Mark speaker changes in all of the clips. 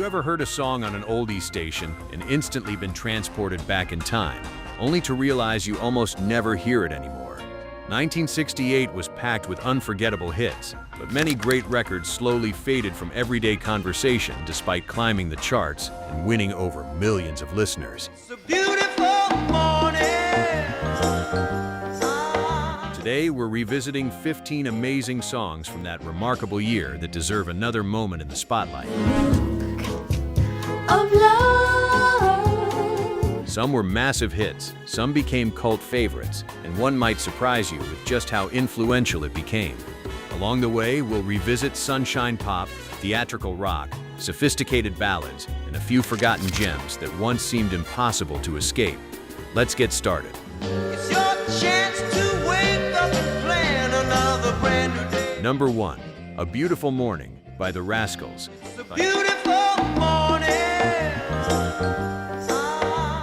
Speaker 1: ever heard a song on an oldie station and instantly been transported back in time, only to realize you almost never hear it anymore? 1968 was packed with unforgettable hits, but many great records slowly faded from everyday conversation despite climbing the charts and winning over millions of listeners.
Speaker 2: It's a beautiful morning.
Speaker 1: Today, we're revisiting 15 amazing songs from that remarkable year that deserve another moment in the spotlight.
Speaker 3: Of love.
Speaker 1: Some were massive hits, some became cult favorites, and one might surprise you with just how influential it became. Along the way, we'll revisit sunshine pop, theatrical rock, sophisticated ballads, and a few forgotten gems that once seemed impossible to escape. Let's get started.
Speaker 2: It's your chance to wake up and plan another brand new day.
Speaker 1: Number 1, A Beautiful Morning by the Rascals.
Speaker 2: It's a beautiful morning.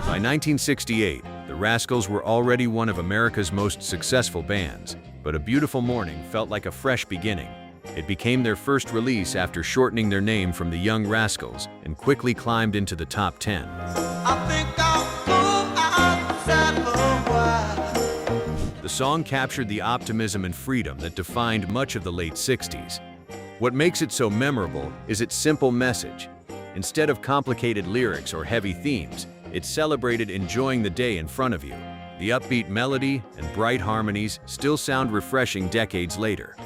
Speaker 1: By 1968, the Rascals were already one of America's most successful bands, but A Beautiful Morning felt like a fresh beginning. It became their first release after shortening their name from the Young Rascals and quickly climbed into the top 10.
Speaker 2: I think I'll go outside for a while.
Speaker 1: The song captured the optimism and freedom that defined much of the late 60s. What makes it so memorable is its simple message. Instead of complicated lyrics or heavy themes, it celebrated enjoying the day in front of you. The upbeat melody and bright harmonies still sound refreshing decades later.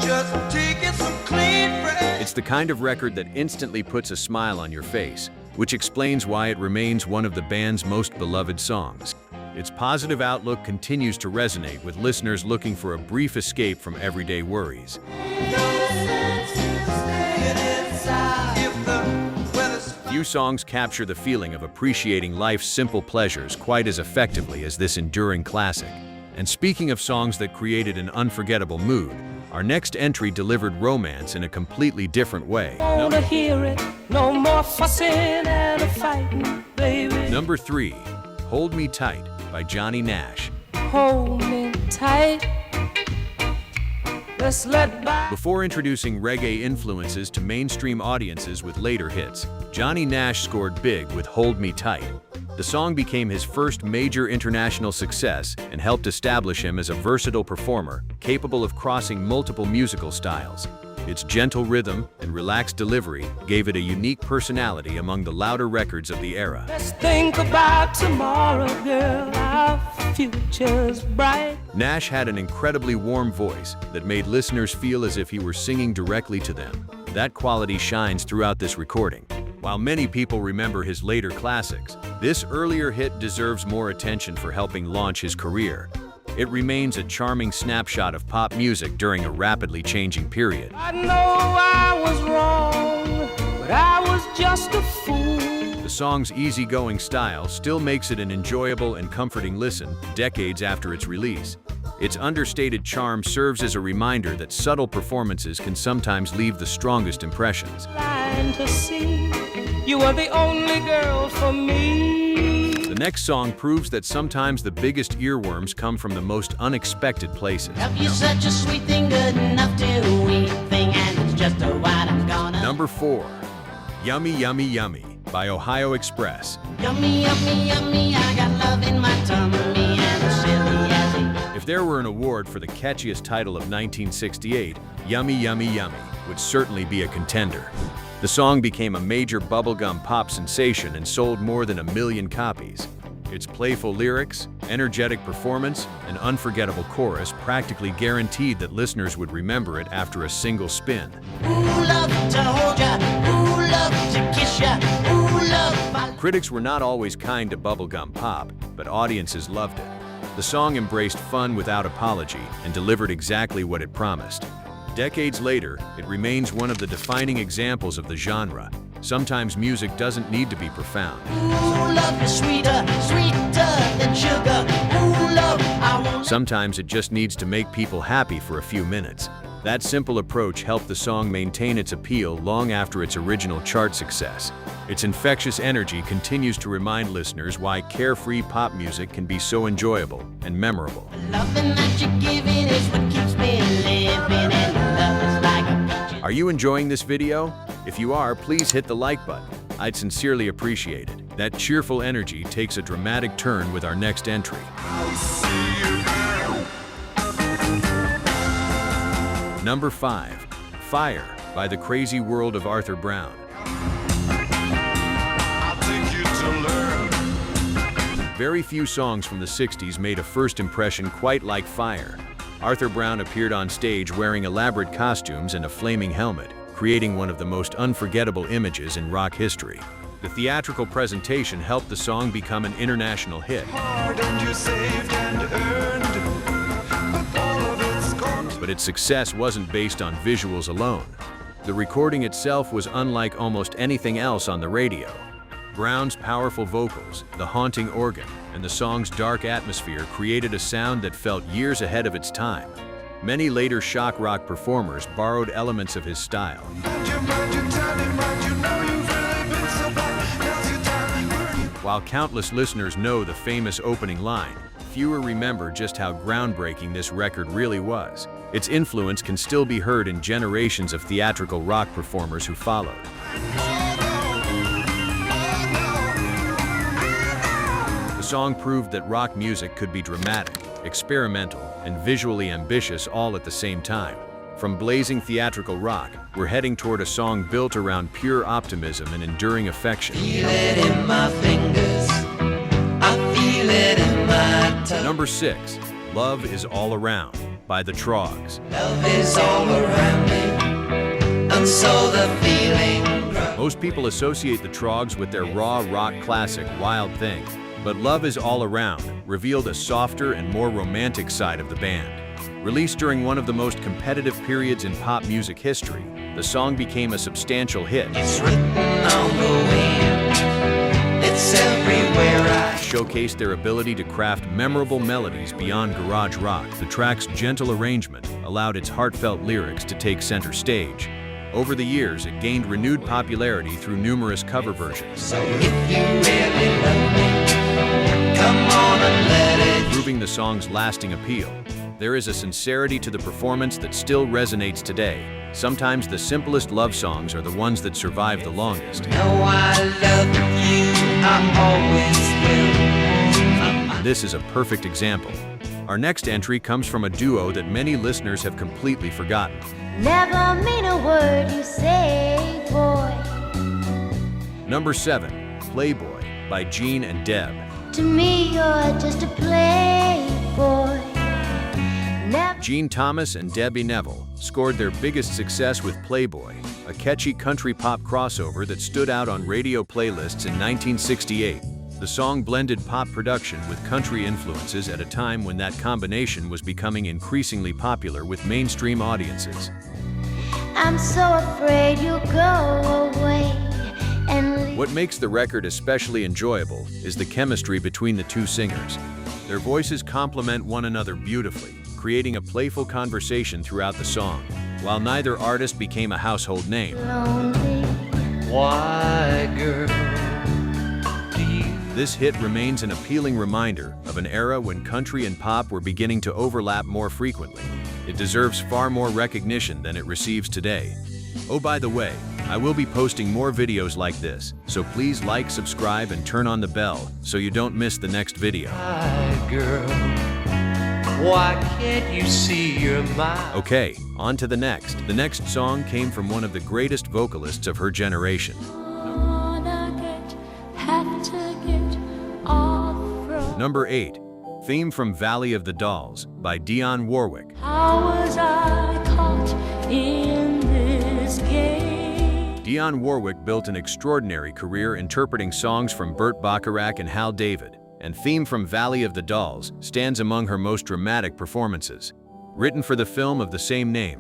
Speaker 2: Just taking some clean breath.
Speaker 1: It's the kind of record that instantly puts a smile on your face, which explains why it remains one of the band's most beloved songs. Its positive outlook continues to resonate with listeners looking for a brief escape from everyday worries. Few songs capture the feeling of appreciating life's simple pleasures quite as effectively as this enduring classic. And speaking of songs that created an unforgettable mood, our next entry delivered romance in a completely different way.
Speaker 4: Wanna hear it, no more fussing and a fighting, baby.
Speaker 1: Number 3, Hold Me Tight by Johnny Nash.
Speaker 4: Hold me tight. Let's let by.
Speaker 1: Before introducing reggae influences to mainstream audiences with later hits, Johnny Nash scored big with Hold Me Tight. The song became his first major international success and helped establish him as a versatile performer, capable of crossing multiple musical styles. Its gentle rhythm and relaxed delivery gave it a unique personality among the louder records of the era.
Speaker 4: Let's think about tomorrow, girl. Our future's bright.
Speaker 1: Nash had an incredibly warm voice that made listeners feel as if he were singing directly to them. That quality shines throughout this recording. While many people remember his later classics, this earlier hit deserves more attention for helping launch his career. It remains a charming snapshot of pop music during a rapidly changing period.
Speaker 4: I know I was wrong, but I was just a fool.
Speaker 1: The song's easygoing style still makes it an enjoyable and comforting listen decades after its release. Its understated charm serves as a reminder that subtle performances can sometimes leave the strongest impressions.
Speaker 4: Blind to see, you are the only girl for me.
Speaker 1: The next song proves that sometimes the biggest earworms come from the most unexpected places.
Speaker 5: Love you such a sweet thing, good enough to eat thing, and it's just a what I'm gonna.
Speaker 1: Number 4, Yummy Yummy Yummy by Ohio Express.
Speaker 5: Yummy, yummy, yummy, I got love in my tummy, and silly as he.
Speaker 1: If there were an award for the catchiest title of 1968, Yummy Yummy Yummy would certainly be a contender. The song became a major bubblegum pop sensation and sold more than 1 million copies. Its playful lyrics, energetic performance, and unforgettable chorus practically guaranteed that listeners would remember it after a single spin.
Speaker 5: Ooh, love to hold ya, ooh, love to kiss ya, ooh, love.
Speaker 1: Critics were not always kind to bubblegum pop, but audiences loved it. The song embraced fun without apology and delivered exactly what it promised. Decades later, it remains one of the defining examples of the genre. Sometimes music doesn't need to be profound.
Speaker 5: Ooh, love is sweeter, sweeter than sugar. Ooh, love, I won't.
Speaker 1: Sometimes it just needs to make people happy for a few minutes. That simple approach helped the song maintain its appeal long after its original chart success. Its infectious energy continues to remind listeners why carefree pop music can be so enjoyable and memorable.
Speaker 5: Loving that you're giving is what keeps me living, and love is like a peach.
Speaker 1: Are you enjoying this video? If you are, please hit the like button. I'd sincerely appreciate it. That cheerful energy takes a dramatic turn with our next entry. Number 5. Fire by The Crazy World of Arthur Brown. Very few songs from the 60s made a first impression quite like Fire. Arthur Brown appeared on stage wearing elaborate costumes and a flaming helmet, creating one of the most unforgettable images in rock history. The theatrical presentation helped the song become an international hit. But its success wasn't based on visuals alone. The recording itself was unlike almost anything else on the radio. Brown's powerful vocals, the haunting organ, and the song's dark atmosphere created a sound that felt years ahead of its time. Many later shock rock performers borrowed elements of his style. While countless listeners know the famous opening line, fewer remember just how groundbreaking this record really was. Its influence can still be heard in generations of theatrical rock performers who followed. The song proved that rock music could be dramatic, experimental, and visually ambitious all at the same time. From blazing theatrical rock, we're heading toward a song built around pure optimism and enduring affection.
Speaker 5: Feel it in my fingers, I feel it in my toes.
Speaker 1: Number 6. Love Is All Around by the Troggs.
Speaker 5: Love is all around me, and so the feeling grows.
Speaker 1: Most people associate the Troggs with their raw rock classic Wild Thing, but Love Is All Around revealed a softer and more romantic side of the band. Released during one of the most competitive periods in pop music history, the song became a substantial hit.
Speaker 5: It's written on the wind, it's everywhere
Speaker 1: Showcased their ability to craft memorable melodies beyond garage rock. The track's gentle arrangement allowed its heartfelt lyrics to take center stage. Over the years, it gained renewed popularity through numerous cover versions.
Speaker 5: So if you really love me, come on and let it.
Speaker 1: Proving the song's lasting appeal. There is a sincerity to the performance that still resonates today. Sometimes the simplest love songs are the ones that survive the longest.
Speaker 5: No, I love you, I always will.
Speaker 1: This is a perfect example. Our next entry comes from a duo that many listeners have completely forgotten.
Speaker 3: Never mean a word you say, boy.
Speaker 1: Number 7. Playboy by Gene and Debbe.
Speaker 3: To me, you're just a playboy. Never.
Speaker 1: Gene Thomas and Debbie Neville scored their biggest success with Playboy, a catchy country pop crossover that stood out on radio playlists in 1968. The song blended pop production with country influences at a time when that combination was becoming increasingly popular with mainstream audiences.
Speaker 3: I'm so afraid you'll go away and leave.
Speaker 1: What makes the record especially enjoyable is the chemistry between the two singers. Their voices complement one another beautifully, creating a playful conversation throughout the song. While neither artist became a household name,
Speaker 3: Lonely.
Speaker 5: Why, girl, do you?
Speaker 1: this hit remains an appealing reminder of an era when country and pop were beginning to overlap more frequently. It deserves far more recognition than it receives today. Oh, by the way, I will be posting more videos like this, so please like, subscribe, and turn on the bell so you don't miss the next video.
Speaker 5: Why, girl, why can't you see you're mine?
Speaker 1: Okay, on to the next. The next song came from one of the greatest vocalists of her generation. Number 8. Theme from Valley of the Dolls by Dionne Warwick.
Speaker 4: How was I caught in this game?
Speaker 1: Dionne Warwick built an extraordinary career interpreting songs from Burt Bacharach and Hal David, and Theme from Valley of the Dolls stands among her most dramatic performances. Written for the film of the same name,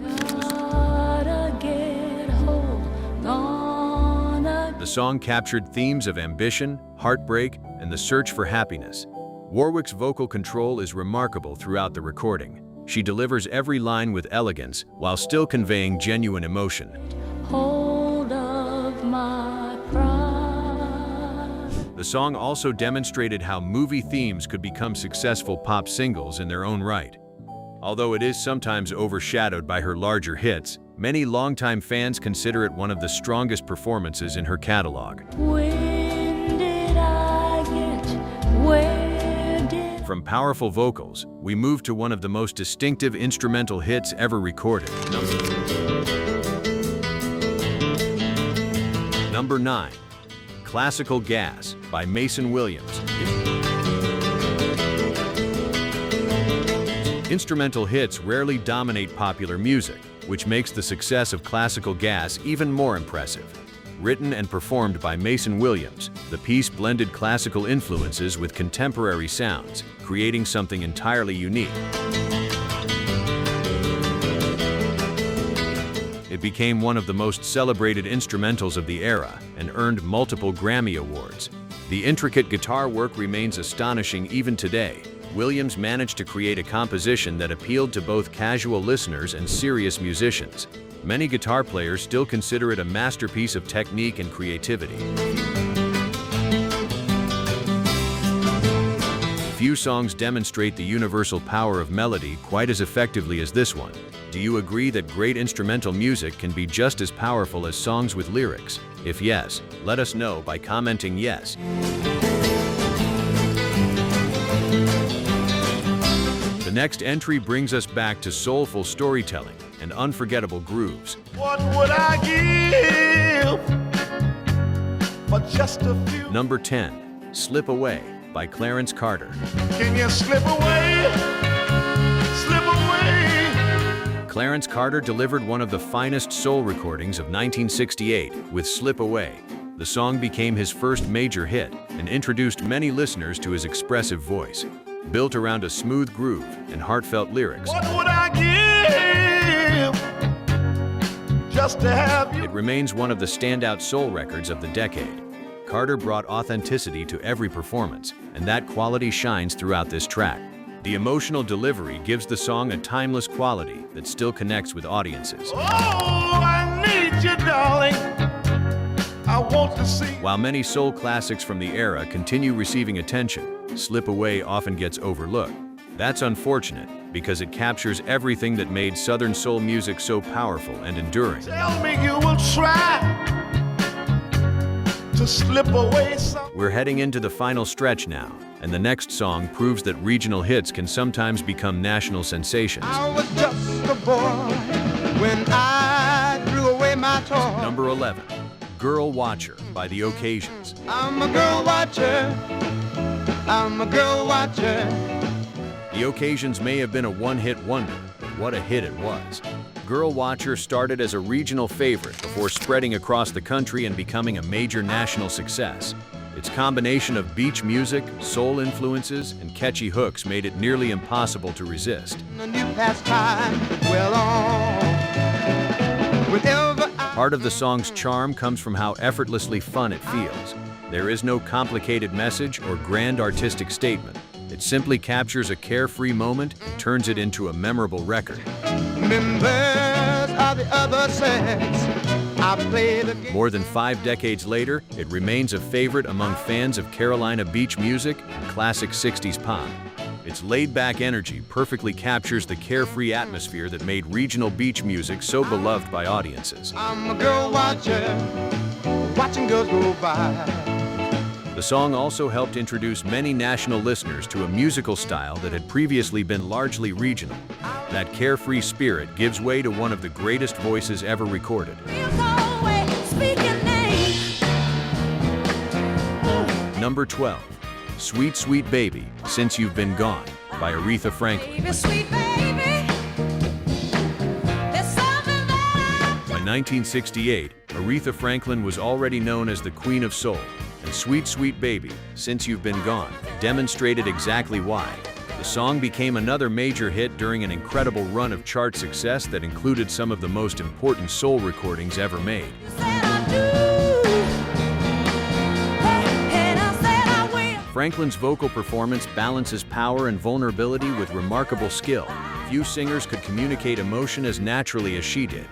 Speaker 1: the song captured themes of ambition, heartbreak, and the search for happiness. Warwick's vocal control is remarkable throughout the recording. She delivers every line with elegance while still conveying genuine emotion.
Speaker 4: Hold of my pride.
Speaker 1: The song also demonstrated how movie themes could become successful pop singles in their own right. Although it is sometimes overshadowed by her larger hits, Many longtime fans consider it one of the strongest performances in her catalog.
Speaker 4: When did I get where did
Speaker 1: From powerful vocals, we move to one of the most distinctive instrumental hits ever recorded. Number 9. Classical Gas by Mason Williams. Instrumental hits rarely dominate popular music, which makes the success of Classical Gas even more impressive. Written and performed by Mason Williams, the piece blended classical influences with contemporary sounds, creating something entirely unique. It became one of the most celebrated instrumentals of the era and earned multiple Grammy Awards. The intricate guitar work remains astonishing even today. Williams managed to create a composition that appealed to both casual listeners and serious musicians. Many guitar players still consider it a masterpiece of technique and creativity. Few songs demonstrate the universal power of melody quite as effectively as this one. Do you agree that great instrumental music can be just as powerful as songs with lyrics? If yes, let us know by commenting yes. The next entry brings us back to soulful storytelling and unforgettable grooves.
Speaker 2: What would I give for just a few?
Speaker 1: Number 10. Slip Away by Clarence Carter.
Speaker 2: Can you slip away? Slip away.
Speaker 1: Clarence Carter delivered one of the finest soul recordings of 1968 with Slip Away. The song became his first major hit and introduced many listeners to his expressive voice. Built around a smooth groove and heartfelt lyrics,
Speaker 2: What would I give just to have you?
Speaker 1: it remains one of the standout soul records of the decade. Carter brought authenticity to every performance, and that quality shines throughout this track. The emotional delivery gives the song a timeless quality that still connects with audiences.
Speaker 2: Oh, I need you, darling. I want to see.
Speaker 1: While many soul classics from the era continue receiving attention, Slip Away often gets overlooked. That's unfortunate because it captures everything that made Southern soul music so powerful and enduring.
Speaker 2: Tell me you will try to slip away some.
Speaker 1: We're heading into the final stretch now, and the next song proves that regional hits can sometimes become national sensations.
Speaker 2: I was just a boy when I threw away my toy.
Speaker 1: Number 11. Girl Watcher by The Occasions.
Speaker 2: I'm a girl watcher. I'm a girl watcher.
Speaker 1: The Occasions may have been a one-hit wonder, but what a hit it was. Girl Watcher started as a regional favorite before spreading across the country and becoming a major national success. Its combination of beach music, soul influences, and catchy hooks made it nearly impossible to resist.
Speaker 2: A new pastime, well on. Whenever
Speaker 1: Part of the song's charm comes from how effortlessly fun it feels. There is no complicated message or grand artistic statement. It simply captures a carefree moment and turns it into a memorable record.
Speaker 2: members of the other sex, I play the game.
Speaker 1: More than 5 decades later, it remains a favorite among fans of Carolina beach music and classic 60s pop. Its laid-back energy perfectly captures the carefree atmosphere that made regional beach music so beloved by audiences.
Speaker 2: I'm a girl watcher, watching girls go by.
Speaker 1: The song also helped introduce many national listeners to a musical style that had previously been largely regional. That carefree spirit gives way to one of the greatest voices ever recorded. Number 12. Sweet Sweet Baby, Since You've Been Gone, by Aretha Franklin. By 1968, Aretha Franklin was already known as the Queen of Soul, and Sweet Sweet Baby, Since You've Been Gone, demonstrated exactly why. The song became another major hit during an incredible run of chart success that included some of the most important soul recordings ever made. Franklin's vocal performance balances power and vulnerability with remarkable skill. Few singers could communicate emotion as naturally as she did.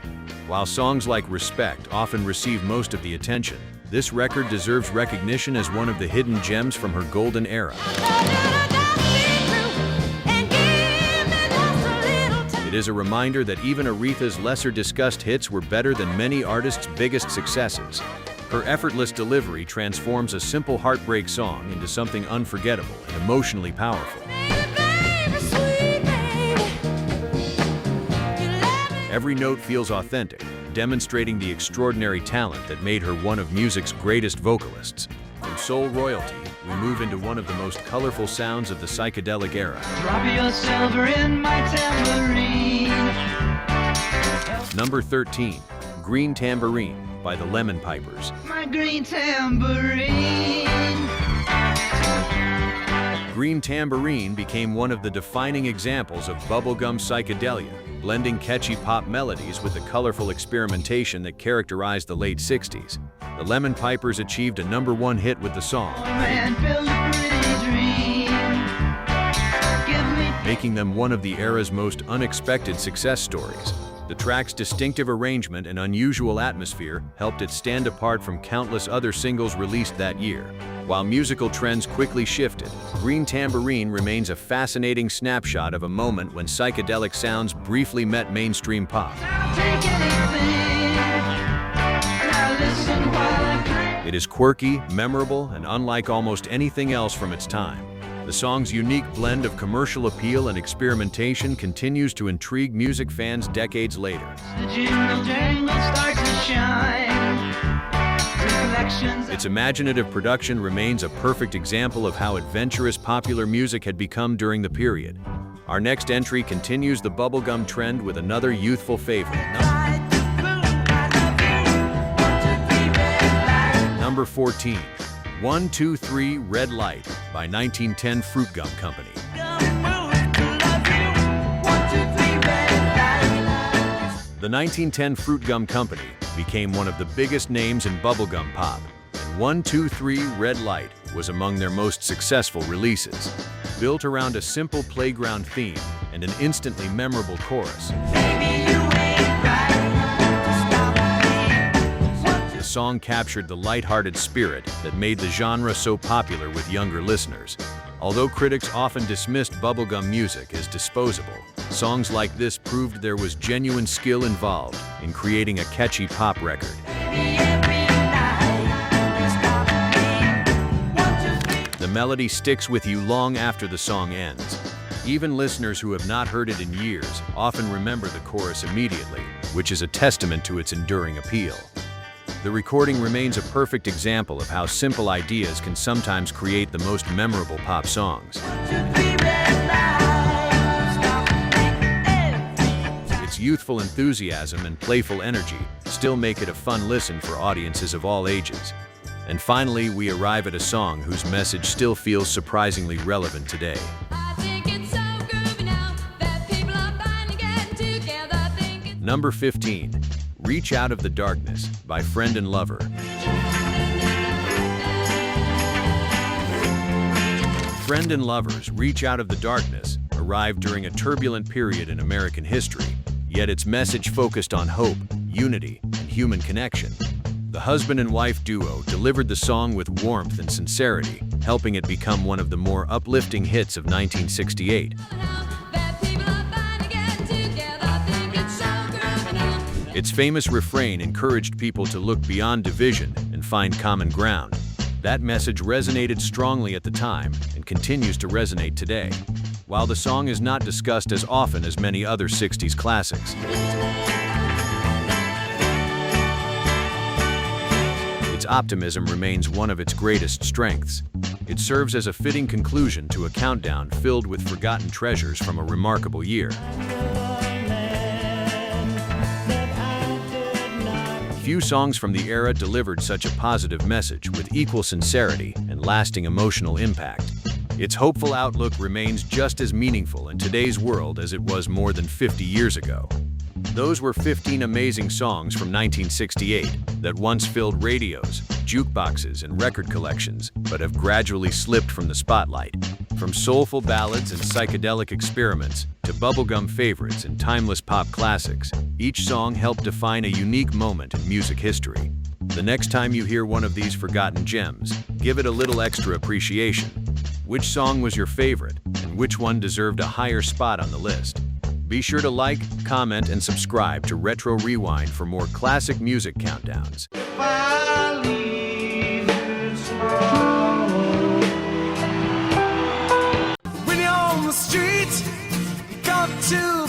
Speaker 1: While songs like Respect often receive most of the attention, this record deserves recognition as one of the hidden gems from her golden era. It is a reminder that even Aretha's lesser-discussed hits were better than many artists' biggest successes. Her effortless delivery transforms a simple heartbreak song into something unforgettable and emotionally powerful. Every note feels authentic, demonstrating the extraordinary talent that made her one of music's greatest vocalists. From soul royalty, we move into one of the most colorful sounds of the psychedelic era.
Speaker 5: Drop your silver in my tambourine.
Speaker 1: Number 13, Green Tambourine by the Lemon Pipers.
Speaker 5: My green tambourine.
Speaker 1: Green Tambourine became one of the defining examples of bubblegum psychedelia, blending catchy pop melodies with the colorful experimentation that characterized the late 60s. The Lemon Pipers achieved a #1 hit with the song,
Speaker 5: Man, build a pretty dream. Give me
Speaker 1: making them one of the era's most unexpected success stories. The track's distinctive arrangement and unusual atmosphere helped it stand apart from countless other singles released that year. While musical trends quickly shifted, Green Tambourine remains a fascinating snapshot of a moment when psychedelic sounds briefly met mainstream pop.
Speaker 5: I'll take anything. Now listen while I drink.
Speaker 1: It is quirky, memorable, and unlike almost anything else from its time. The song's unique blend of commercial appeal and experimentation continues to intrigue music fans decades later.
Speaker 5: The jingle jangle starts to shine. Reflections.
Speaker 1: Its imaginative production remains a perfect example of how adventurous popular music had become during the period. Our next entry continues the bubblegum trend with another youthful favorite. Number 14, 1, 2, 3, Red Light by 1910 Fruitgum Company. The 1910 Fruitgum Company became one of the biggest names in bubblegum pop, and 1, 2, 3, Red Light was among their most successful releases. Built around a simple playground theme and an instantly memorable chorus, the song captured the lighthearted spirit that made the genre so popular with younger listeners. Although critics often dismissed bubblegum music as disposable, songs like this proved there was genuine skill involved in creating a catchy pop record. The melody sticks with you long after the song ends. Even listeners who have not heard it in years often remember the chorus immediately, which is a testament to its enduring appeal. The recording remains a perfect example of how simple ideas can sometimes create the most memorable pop songs. Its youthful enthusiasm and playful energy still make it a fun listen for audiences of all ages. And finally, we arrive at a song whose message still feels surprisingly relevant today. Number 15, Reach Out of the Darkness by Friend and Lover. Friend and Lover's Reach Out of the Darkness arrived during a turbulent period in American history, yet its message focused on hope, unity, and human connection. The husband and wife duo delivered the song with warmth and sincerity, helping it become one of the more uplifting hits of 1968. Its famous refrain encouraged people to look beyond division and find common ground. That message resonated strongly at the time and continues to resonate today, while the song is not discussed as often as many other 60s classics. Its optimism remains one of its greatest strengths. It serves as a fitting conclusion to a countdown filled with forgotten treasures from a remarkable year. Few songs from the era delivered such a positive message with equal sincerity and lasting emotional impact. Its hopeful outlook remains just as meaningful in today's world as it was more than 50 years ago. Those were 15 amazing songs from 1968 that once filled radios, jukeboxes, and record collections, but have gradually slipped from the spotlight. From soulful ballads and psychedelic experiments to bubblegum favorites and timeless pop classics, each song helped define a unique moment in music history. The next time you hear one of these forgotten gems, give it a little extra appreciation. Which song was your favorite, and which one deserved a higher spot on the list? Be sure to like, comment, and subscribe to Retro Rewind for more classic music countdowns.
Speaker 2: When you're on the street, you got to